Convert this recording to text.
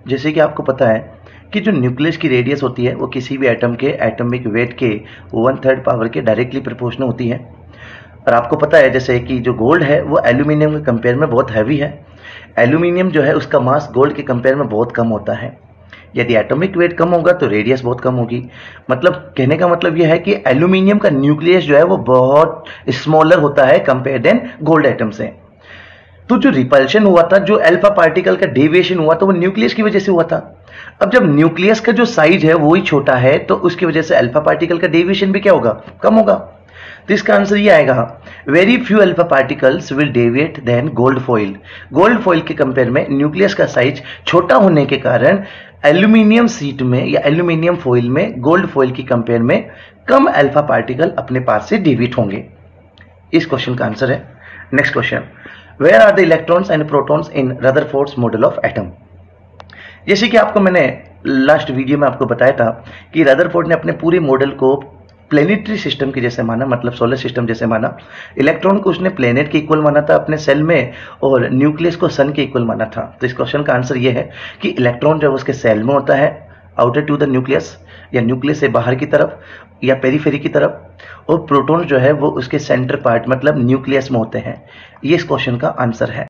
जैसे कि आपको पता है कि जो न्यूक्लियस की रेडियस होती है वो किसी भी एटम के एटॉमिक वेट के 1/3 पावर के डायरेक्टली प्रोपोर्शनल होती है। और आपको पता है जैसे कि जो गोल्ड है वो एल्यूमिनियम के कंपेयर में बहुत हैवी है। एल्यूमिनियम जो है उसका मास गोल्ड के कंपेयर में बहुत कम होता है। यदि एटॉमिक वेट कम होगा तो रेडियस बहुत कम होगी। मतलब कहने का मतलब यह है कि एल्यूमिनियम का न्यूक्लियस जो है वो बहुत स्मॉलर होता है कंपेयर देन गोल्ड एटम से। तो जो रिपल्शन हुआ था, जो अल्फा पार्टिकल का डेविएशन हुआ था, वो न्यूक्लियस की वजह से हुआ था। अब जब न्यूक्लियस का जो साइज है वो ही छोटा है तो उसकी वजह से अल्फा पार्टिकल का डेविएशन भी क्या होगा, कम होगा। तो इसका आंसर ये आएगा, very few alpha particles will deviate then gold foil. Gold foil के कंपेयर में न्यूक्लियस का साइज छोटा होने के कारण एल्यूमिनियम सीट में या एल्यूमिनियम फॉइल में गोल्ड फॉइल की कंपेयर में कम अल्फा पार्टिकल अपने पास से डेविएट होंगे। इस क्वेश्चन का आंसर है। Next question, where are the electrons and protons in Rutherford's model of atom. जैसे कि आपको मैंने लास्ट वीडियो में आपको बताया था कि रदरफोर्ड ने अपने पूरे मॉडल को प्लेनेटरी सिस्टम के जैसे माना, मतलब सोलर सिस्टम जैसे माना। इलेक्ट्रॉन को उसने प्लेनेट के इक्वल माना था अपने सेल में और न्यूक्लियस को सन के इक्वल माना था। तो इस क्वेश्चन का आंसर यह है कि इलेक्ट्रॉन जो है उसके सेल में होता है, आउटर टू द न्यूक्लियस या न्यूक्लियस से बाहर की तरफ या पेरीफेरी की तरफ, और प्रोटॉन जो है वो उसके सेंटर पार्ट मतलब न्यूक्लियस में होते हैं। ये इस क्वेश्चन का आंसर है।